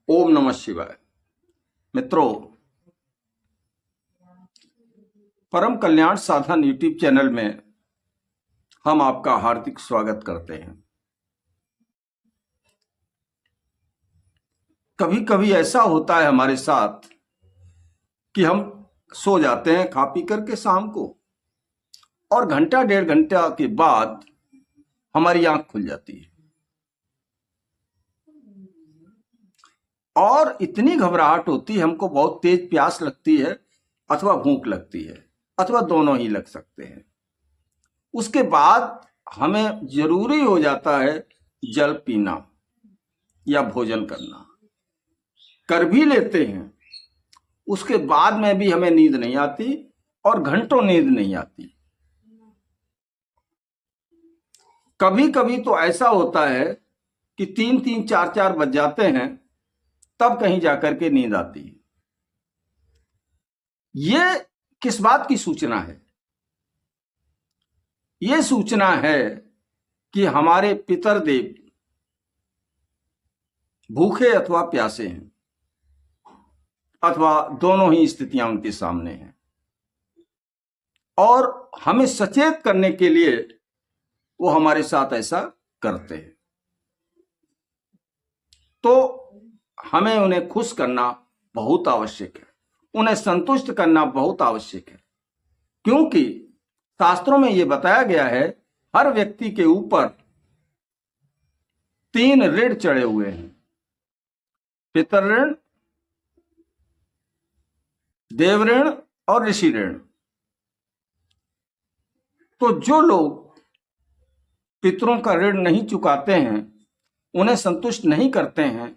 ओम नमः शिवाय। मित्रों, परम कल्याण साधन यूट्यूब चैनल में हम आपका हार्दिक स्वागत करते हैं। कभी कभी ऐसा होता है हमारे साथ कि हम सो जाते हैं खा पी करके शाम को, और घंटा डेढ़ घंटा के बाद हमारी आंख खुल जाती है और इतनी घबराहट होती है, हमको बहुत तेज प्यास लगती है अथवा भूख लगती है अथवा दोनों ही लग सकते हैं। उसके बाद हमें जरूरी हो जाता है जल पीना या भोजन करना। कर भी लेते हैं, उसके बाद में भी हमें नींद नहीं आती और घंटों नींद नहीं आती। कभी कभी तो ऐसा होता है कि 3-3 4-4 बज जाते हैं, तब कहीं जाकर के नींद आती है। ये किस बात की सूचना है? ये सूचना है कि हमारे पितरदेव भूखे अथवा प्यासे हैं, अथवा दोनों ही स्थितियां उनके सामने हैं, और हमें सचेत करने के लिए वो हमारे साथ ऐसा करते हैं। तो हमें उन्हें खुश करना बहुत आवश्यक है, उन्हें संतुष्ट करना बहुत आवश्यक है, क्योंकि शास्त्रों में यह बताया गया है हर व्यक्ति के ऊपर 3 ऋण चढ़े हुए हैं: पितर ऋण, देव ऋण और ऋषि ऋण। तो जो लोग पितरों का ऋण नहीं चुकाते हैं, उन्हें संतुष्ट नहीं करते हैं,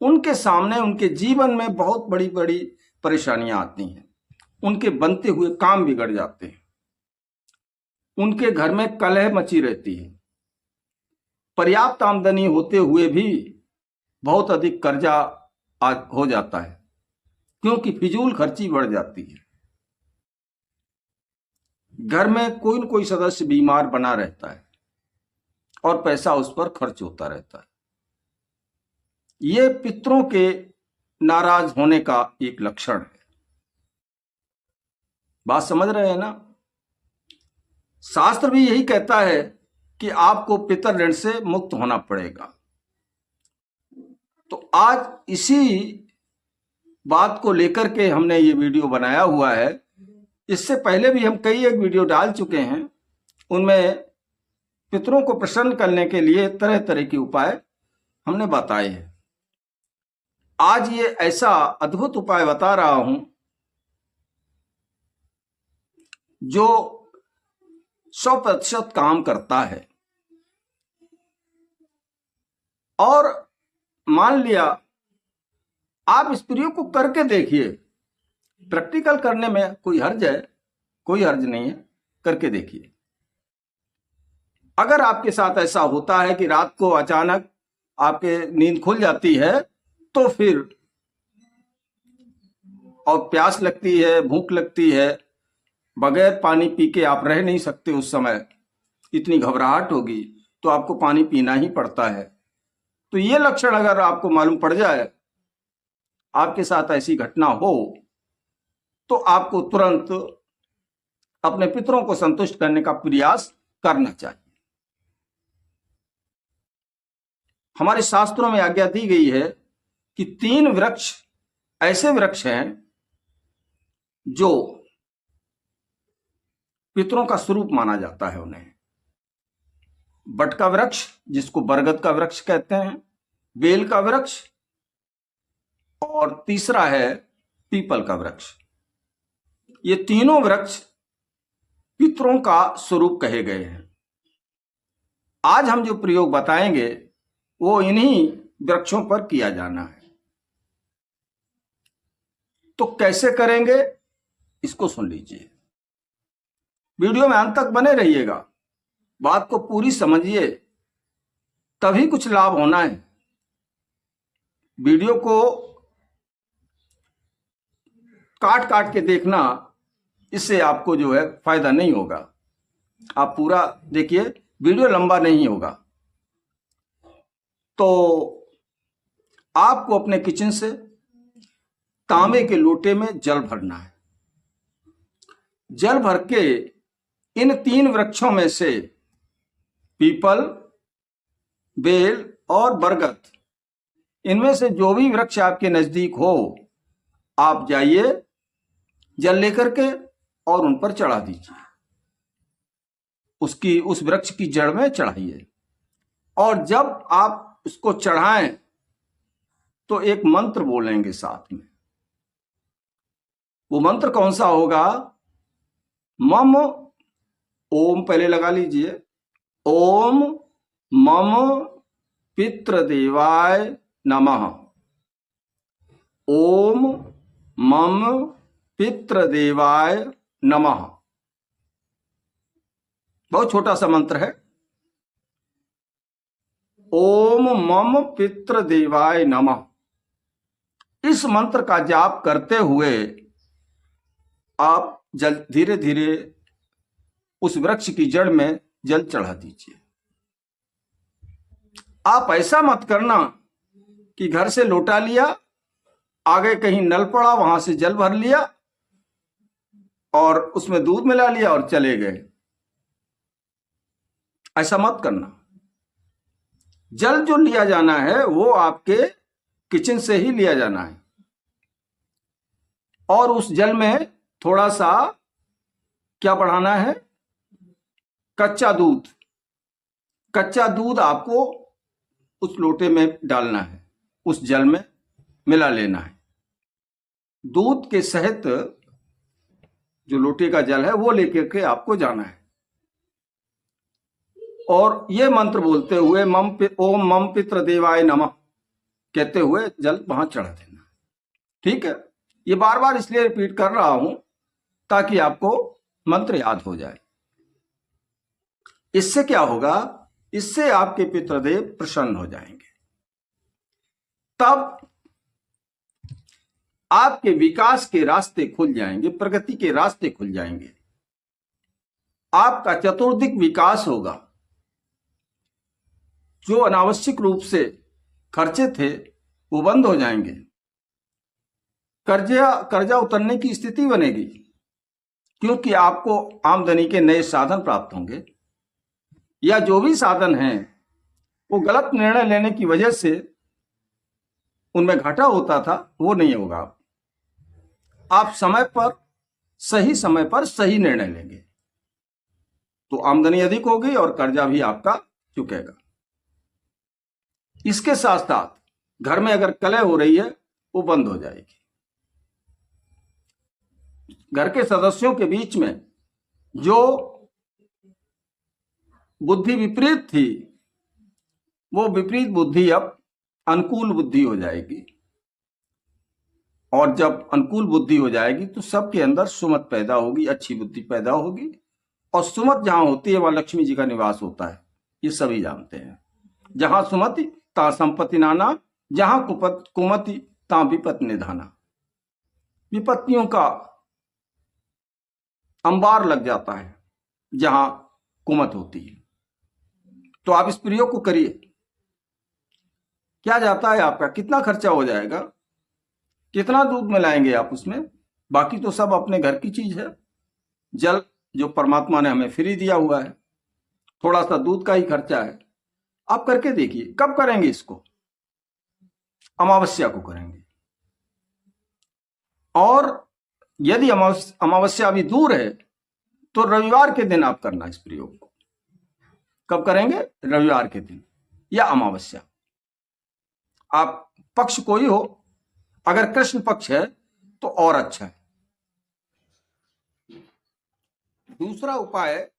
उनके सामने उनके जीवन में बहुत बड़ी बड़ी परेशानियां आती हैं। उनके बनते हुए काम बिगड़ जाते हैं, उनके घर में कलह मची रहती है, पर्याप्त आमदनी होते हुए भी बहुत अधिक कर्जा हो जाता है, क्योंकि फिजूल खर्ची बढ़ जाती है। घर में कोई न कोई सदस्य बीमार बना रहता है और पैसा उस पर खर्च होता रहता है। ये पितरों के नाराज होने का एक लक्षण है। बात समझ रहे हैं ना? शास्त्र भी यही कहता है कि आपको पितर ऋण से मुक्त होना पड़ेगा। तो आज इसी बात को लेकर के हमने ये वीडियो बनाया हुआ है। इससे पहले भी हम कई एक वीडियो डाल चुके हैं, उनमें पितरों को प्रसन्न करने के लिए तरह तरह के उपाय हमने बताए हैं। आज ये ऐसा अद्भुत उपाय बता रहा हूं जो 100% काम करता है। और मान लिया आप इस प्रयोग को करके देखिए, प्रैक्टिकल करने में कोई हर्ज है? कोई हर्ज नहीं है, करके देखिए। अगर आपके साथ ऐसा होता है कि रात को अचानक आपके नींद खुल जाती है, तो फिर और प्यास लगती है, भूख लगती है, बगैर पानी पी के आप रह नहीं सकते, उस समय इतनी घबराहट होगी तो आपको पानी पीना ही पड़ता है। तो ये लक्षण अगर आपको मालूम पड़ जाए, आपके साथ ऐसी घटना हो, तो आपको तुरंत अपने पितरों को संतुष्ट करने का प्रयास करना चाहिए। हमारे शास्त्रों में आज्ञा दी गई है कि 3 वृक्ष ऐसे वृक्ष हैं जो पितरों का स्वरूप माना जाता है उन्हें। बट का वृक्ष, जिसको बरगद का वृक्ष कहते हैं, बेल का वृक्ष, और तीसरा है पीपल का वृक्ष। ये तीनों वृक्ष पितरों का स्वरूप कहे गए हैं। आज हम जो प्रयोग बताएंगे वो इन्हीं वृक्षों पर किया जाना है। तो कैसे करेंगे, इसको सुन लीजिए। वीडियो में अंत तक बने रहिएगा, बात को पूरी समझिए, तभी कुछ लाभ होना है। वीडियो को काट काट के देखना, इससे आपको जो है फायदा नहीं होगा। आप पूरा देखिए, वीडियो लंबा नहीं होगा। तो आपको अपने किचन से तांबे के लोटे में जल भरना है। जल भर के इन 3 वृक्षों में से पीपल, बेल और बरगद, इनमें से जो भी वृक्ष आपके नजदीक हो, आप जाइए जल लेकर के और उन पर चढ़ा दीजिए। उस वृक्ष की जड़ में चढ़ाइए। और जब आप उसको चढ़ाएं तो एक मंत्र बोलेंगे साथ में। वो मंत्र कौन सा होगा? मम, ओम पहले लगा लीजिए। ओम मम पितृदेवाय नमः। ओम मम पितृदेवाय नमः। बहुत छोटा सा मंत्र है। ओम मम पितृदेवाय नमः। इस मंत्र का जाप करते हुए आप जल धीरे धीरे उस वृक्ष की जड़ में जल चढ़ा दीजिए। आप ऐसा मत करना कि घर से लोटा लिया, आगे कहीं नल पड़ा, वहां से जल भर लिया और उसमें दूध मिला लिया और चले गए। ऐसा मत करना। जल जो लिया जाना है वो आपके किचन से ही लिया जाना है। और उस जल में थोड़ा सा क्या बढ़ाना है? कच्चा दूध। कच्चा दूध आपको उस लोटे में डालना है, उस जल में मिला लेना है। दूध के सहित जो लोटे का जल है वो लेकर के आपको जाना है। और ये मंत्र बोलते हुए ओम मम पितृदेवाय नमः कहते हुए जल वहां चढ़ा देना। ठीक है? ये बार बार इसलिए रिपीट कर रहा हूं ताकि आपको मंत्र याद हो जाए। इससे क्या होगा? इससे आपके पितृदेव प्रसन्न हो जाएंगे। तब आपके विकास के रास्ते खुल जाएंगे, प्रगति के रास्ते खुल जाएंगे। आपका चतुर्दिक विकास होगा। जो अनावश्यक रूप से खर्चे थे वो बंद हो जाएंगे। कर्जा उतरने की स्थिति बनेगी, क्योंकि आपको आमदनी के नए साधन प्राप्त होंगे। या जो भी साधन हैं वो गलत निर्णय लेने की वजह से उनमें घाटा होता था, वो नहीं होगा। आप समय पर सही निर्णय लेंगे तो आमदनी अधिक होगी और कर्जा भी आपका चुकेगा। इसके साथ साथ घर में अगर कलह हो रही है वो बंद हो जाएगी। घर के सदस्यों के बीच में जो बुद्धि विपरीत थी वो विपरीत बुद्धि अब अनुकूल बुद्धि हो जाएगी। और जब अनुकूल बुद्धि हो जाएगी तो सबके अंदर सुमत पैदा होगी, अच्छी बुद्धि पैदा होगी। और सुमत जहां होती है वहां लक्ष्मी जी का निवास होता है, ये सभी जानते हैं। जहां सुमति ता संपत्ति नाना, जहां कुमति ता विपत्ति निधाना। विपत्तियों का अंबार लग जाता है जहां कुमत होती है। तो आप इस प्रयोग को करिए। क्या जाता है आपका? कितना खर्चा हो जाएगा? कितना दूध मिलाएंगे आप उसमें? बाकी तो सब अपने घर की चीज है। जल जो परमात्मा ने हमें फ्री दिया हुआ है, थोड़ा सा दूध का ही खर्चा है। आप करके देखिए। कब करेंगे इसको? अमावस्या को करेंगे। और यदि अमावस्या अभी दूर है तो रविवार के दिन आप करना इस प्रयोग को। कब करेंगे? रविवार के दिन या अमावस्या। आप पक्ष कोई हो, अगर कृष्ण पक्ष है तो और अच्छा है। दूसरा उपाय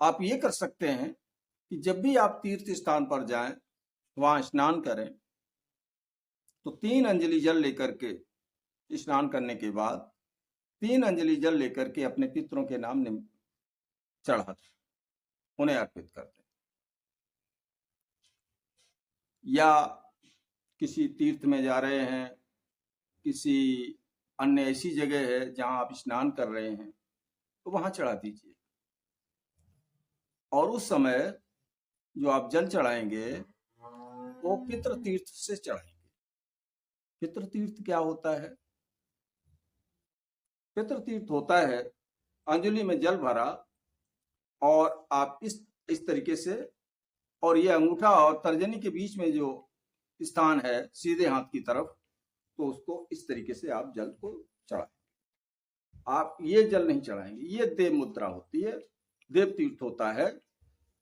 आप ये कर सकते हैं कि जब भी आप तीर्थ स्थान पर जाएं, वहां स्नान करें तो 3 अंजलि जल लेकर के, स्नान करने के बाद 3 अंजलि जल लेकर के अपने पितरों के नाम चढ़ा दें, उन्हें अर्पित कर दें। या किसी तीर्थ में जा रहे हैं, किसी अन्य ऐसी जगह है जहां आप स्नान कर रहे हैं तो वहां चढ़ा दीजिए। और उस समय जो आप जल चढ़ाएंगे को पितृ तीर्थ से चढ़ाएंगे। पितृ तीर्थ क्या होता है? पितृ तीर्थ होता है अंजलि में जल भरा और आप इस तरीके से, और ये अंगूठा और तर्जनी के बीच में जो स्थान है सीधे हाथ की तरफ, तो उसको इस तरीके से आप जल को चढ़ाएंगे। आप ये जल नहीं चढ़ाएंगे, ये देव मुद्रा होती है, देव तीर्थ होता है।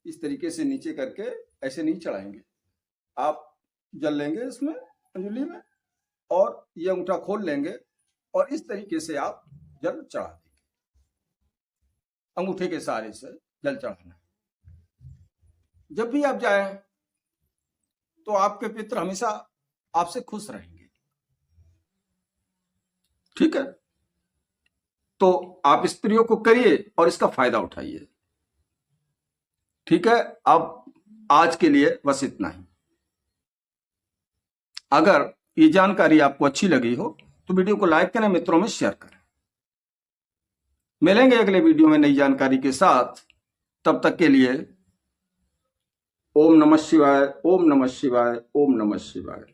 इस तरीके से नीचे करके ऐसे नहीं चढ़ाएंगे। आप जल लेंगे इसमें अंजलि में और ये अंगूठा खोल लेंगे और इस तरीके से आप जल चढ़ा देंगे। अंगूठे के सहारे से जल चढ़ाना। जब भी आप जाएं तो आपके पितृ हमेशा आपसे खुश रहेंगे। ठीक है, तो आप इस प्रयोग को करिए और इसका फायदा उठाइए। ठीक है, अब आज के लिए बस इतना ही। अगर ये जानकारी आपको अच्छी लगी हो तो वीडियो को लाइक करें, मित्रों में शेयर करें। मिलेंगे अगले वीडियो में नई जानकारी के साथ। तब तक के लिए ओम नमः शिवाय, ओम नमः शिवाय, ओम नमः शिवाय।